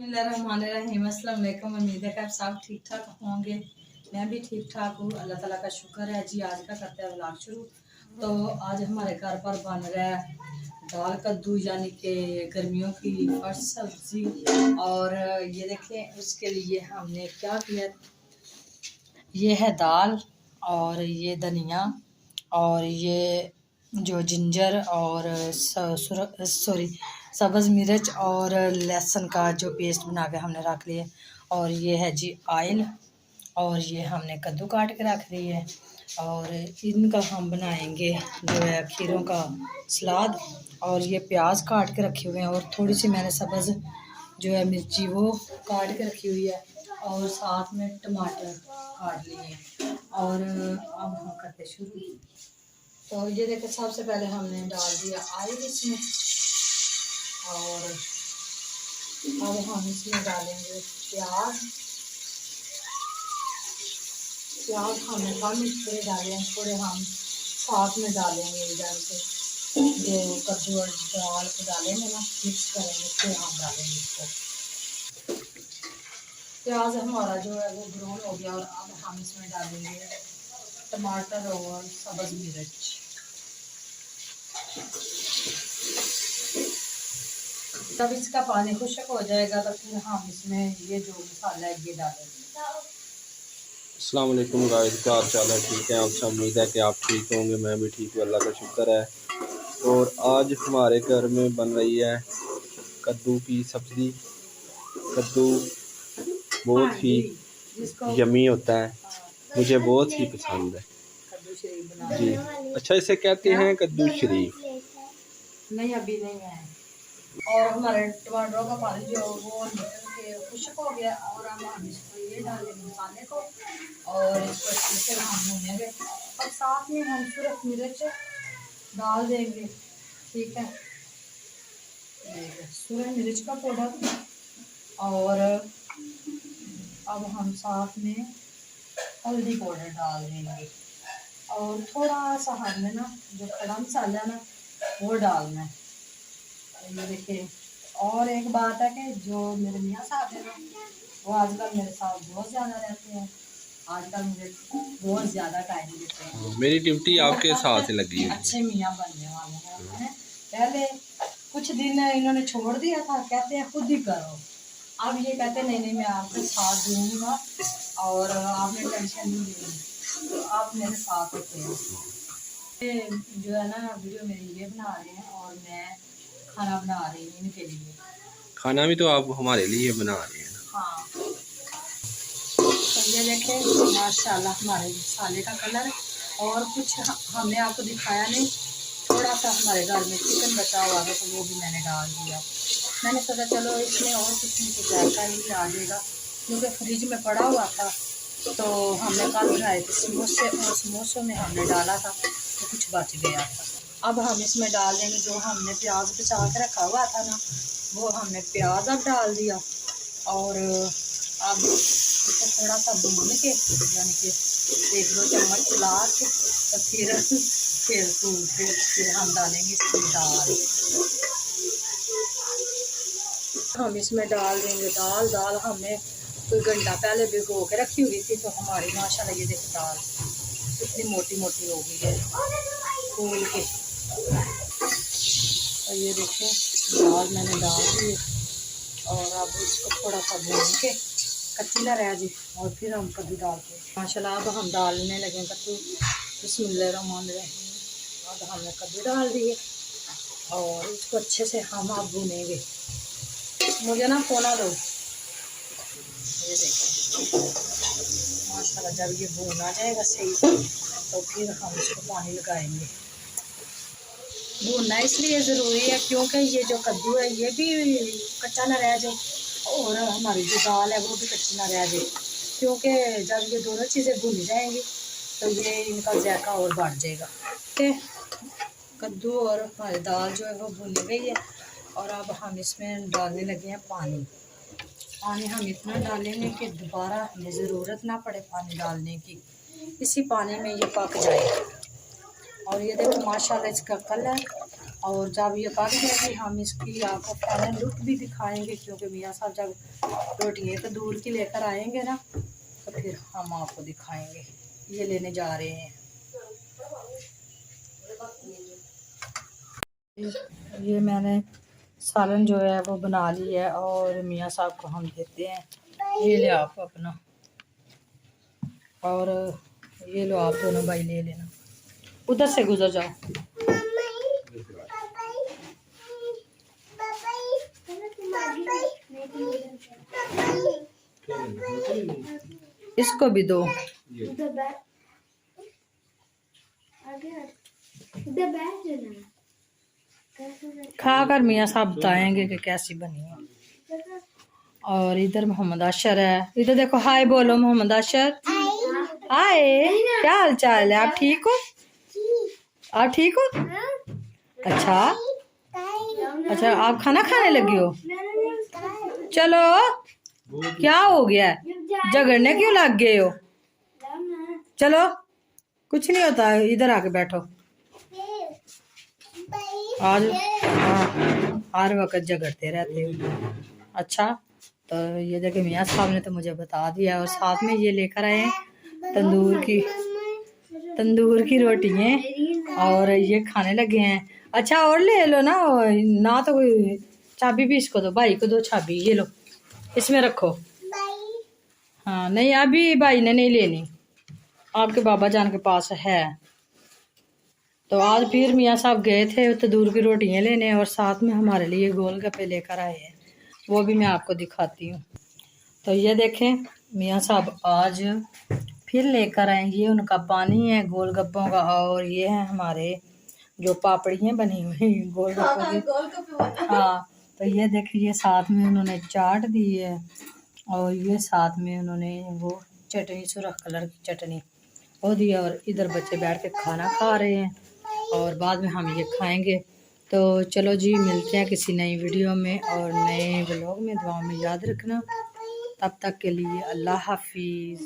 बिस्मिल्लाहिर्रहमानिर्रहीम। अस्सलाम वालेकुम। उम्मीद है कि आप सब ठीक ठाक होंगे। मैं भी ठीक ठाक हूँ, अल्लाह ताला का शुक्र है जी। आज का करते हैं व्लॉग शुरू। तो आज हमारे घर पर बन रहा है दाल कद्दू, यानी कि गर्मियों की फर्स्ट सब्जी। और ये देखें, उसके लिए हमने क्या किया। ये है दाल और ये धनिया और ये जो जिंजर और सॉरी सब्ज़ मिर्च और लहसुन का जो पेस्ट बना के हमने रख लिया। और ये है जी ऑयल। और ये हमने कद्दू काट के रख दी है। और इनका हम बनाएंगे जो है खीरों का सलाद। और ये प्याज काट के रखे हुए हैं और थोड़ी सी मैंने सब्ज़ जो है मिर्ची वो काट के रखी हुई है। और साथ में टमाटर काट लिए हैं। और अब हम करते शुरू। तो ये देखो, सबसे पहले हमने डाल दिया ऑयल इसमें। और अब हम इसमें डालेंगे प्याज। प्याज हमने कम थोड़े डाले हैं, थोड़े हम साथ में डालेंगे। इधर से जो कद्दू और दाल को डालेंगे ना, मिक्स करेंगे, फिर हम डालेंगे इसको। प्याज हमारा जो है वो ब्राउन हो गया। और अब हम इसमें डालेंगे टमाटर और सब्ज़ मिर्च। जब इसका पानी खुश्क हो जाएगा तो फिर हम इसमें ये जो मसाला है ये डालेंगे। अस्सलाम वालेकुम गाइस, क्या हाल चाल है? ठीक है आप सब? उम्मीद है कि आप ठीक होंगे। मैं भी ठीक हूँ, अल्लाह का शुक्र है। और आज हमारे घर में बन रही है कद्दू की सब्ज़ी। कद्दू बहुत ही यमी होता है, मुझे बहुत ही पसंद है जी। अच्छा, इसे कहते हैं कद्दू शरीफ। नहीं, अभी नहीं है। और हमारे टमाटरों का पानी जो वो निकल के खुश्क हो गया। और अब हम इसको ये डालेंगे मसाले को और इसको अच्छे से हम भूनेंगे। और साथ में हम सिर्फ मिर्च डाल देंगे, ठीक है। सूरज मिर्च का पाउडर। और अब हम साथ में हल्दी पाउडर डाल देंगे। और थोड़ा सा हमने ना जो खड़ा मसाला ना वो डालना है। ये देखिए। और एक बात है कि जो मेरे मियाँ साहब है ना, वो आजकल मेरे साथ बहुत ज़्यादा रहते हैं। आजकल मुझे बहुत ज़्यादा टाइम देते हैं। मेरी ड्यूटी आपके साथ लगी हुई अच्छे मियाँ बनने वाले हैं। पहले कुछ दिन इन्होंने छोड़ दिया था, कहते हैं खुद ही करो। अब ये कहते नहीं नहीं, मैं आपके साथ दूंगा और आपने टेंशन नहीं लेनी, तो आप मेरे साथ होते हैं। जो है ना वीडियो मेरी ये बना रहे हैं और मैं खाना बना रही हूँ इनके लिए। खाना भी तो आप हमारे लिए बना रहे हैं ना? हाँ। तो ये देखें माशाल्लाह हमारे मसाले का कलर। और कुछ हमने आपको दिखाया नहीं, थोड़ा सा हमारे घर में चिकन बचा हुआ है तो वो भी मैंने डाल दिया। मैंने सोचा चलो इसमें और कुछ नहीं तो जायका ही आ जाएगा, क्योंकि फ्रिज में पड़ा हुआ था। तो हमने कल बनाए थे समोसे और समोसों में हमने डाला था तो कुछ बच गया था। अब हम इसमें डाल देंगे जो हमने प्याज बचा के रखा हुआ था ना, वो हमने प्याज अब डाल दिया। और अब इसको थोड़ा सा भून के, यानी कि 1-2 चम्मच चला के, तो फिर हम डालेंगे इसमें दाल। हम इसमें डाल देंगे दाल। दाल हमने कोई घंटा पहले भिगो के रखी हुई थी। तो हमारी माशाल्लाह ये देखो दाल कितनी मोटी मोटी हो गई है फूल के। और ये देखो दाल मैंने डाल दी। और अब इसको थोड़ा सा भून के कच्ची ना रह जाए, और फिर हम कद्दू डालते हैं माशाल्लाह। अब हम डालने लगे कद्दू। बिस्मिल्लाहिर्रहमानिर्रहीम। अब हमने कद्दू डाल दिए और इसको अच्छे से हम अब भूनेंगे। मुझे ना खोला दो। ये देखो माशाल्लाह, जब ये भून आ जाएगा सही तो फिर हम इसको पानी लगाएंगे। भूनना इसलिए ज़रूरी है क्योंकि ये जो कद्दू है ये भी कच्चा ना रह जाए और हमारी जो दाल है वो भी कच्ची ना रह जाए। क्योंकि जब ये दोनों चीज़ें भुन जाएंगी तो ये इनका जायका और बढ़ जाएगा। कद्दू और हमारी दाल जो है वो भुन गई है। और अब हम इसमें डालने लगे हैं पानी। पानी हम इतना डालेंगे कि दोबारा हमें ज़रूरत ना पड़े पानी डालने की, इसी पानी में ये पक जाए। और ये देखो माशाल्लाह इसका कलर और जब ये पक जाएगी हम इसकी आपको फाइनल लुक भी दिखाएंगे, क्योंकि मियाँ साहब जब रोटियाँ तो दूर की लेकर आएंगे ना तो फिर हम आपको दिखाएंगे। ये लेने जा रहे हैं। ये मैंने सालन जो है वो बना ली है और मियाँ साहब को हम देते हैं। ये ले आप अपना, और ये लो आप दोनों भाई ले लेना। उधर से गुजर जाओ। इसको भी दो। खा कर मियाँ साहब बताएंगे कि कैसी बनी है। और इधर मोहम्मद अशर है। इधर देखो, हाय बोलो मोहम्मद अशर। हाय, क्या हाल चाल है? आप ठीक हो? आप ठीक हो? अच्छा अच्छा, आप खाना खाने लगी हो? चलो, क्या हो गया? झगड़ने क्यों लग गए हो? चलो, कुछ नहीं होता, इधर आके बैठो। आज हर वक्त झगड़ते रहते हो। अच्छा, तो ये देखे मियाँ साहब ने तो मुझे बता दिया, और साथ में ये लेकर आए हैं तंदूर की रोटियाँ, और ये खाने लगे हैं। अच्छा, और ले लो ना तो कोई चाबी भी इसको दो, भाई को दो चाबी। ये लो, इसमें रखो। हाँ, नहीं अभी भाई ने नहीं लेनी, आपके बाबा जान के पास है। तो आज फिर मियाँ साहब गए थे तंदूर की रोटियाँ लेने, और साथ में हमारे लिए गोलगप्पे लेकर आए हैं। वो भी मैं आपको दिखाती हूँ। तो ये देखें, मियाँ साहब आज फिर लेकर आए। ये उनका पानी है गोलगप्पों का, और ये है हमारे जो पापड़ियाँ बनी हुई गोलगप्पों की। हाँ, तो ये देखिए, साथ में उन्होंने चाट दी है, और ये साथ में उन्होंने वो चटनी, सुरख कलर की चटनी वो दी है। और इधर बच्चे बैठ के खाना खा रहे हैं, और बाद में हम ये खाएंगे। तो चलो जी, मिलते हैं किसी नई वीडियो में और नए व्लॉग में। दुआ में याद रखना। तब तक के लिए अल्लाह हाफिज़।